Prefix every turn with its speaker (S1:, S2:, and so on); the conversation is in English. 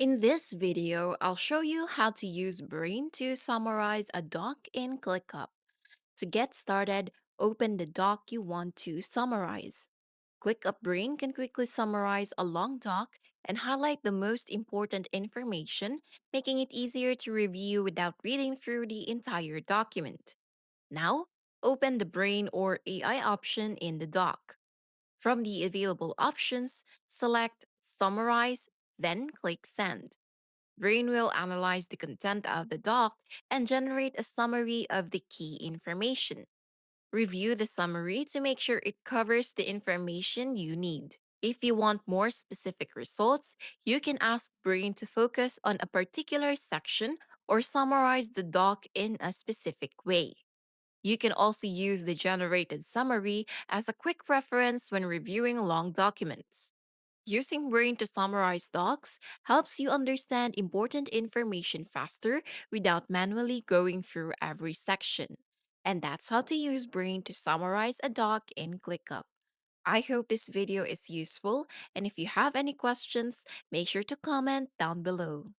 S1: In this video, I'll show you how to use Brain to summarize a doc in ClickUp. To get started, open the doc you want to summarize. ClickUp Brain can quickly summarize a long doc and highlight the most important information, making it easier to review without reading through the entire document. Now, open the Brain or AI option in the doc. From the available options, select Summarize, then click Send. Brain will analyze the content of the doc and generate a summary of the key information. Review the summary to make sure it covers the information you need. If you want more specific results, you can ask Brain to focus on a particular section or summarize the doc in a specific way. You can also use the generated summary as a quick reference when reviewing long documents. Using Brain to summarize docs helps you understand important information faster without manually going through every section. And that's how to use Brain to summarize a doc in ClickUp. I hope this video is useful, and if you have any questions, make sure to comment down below.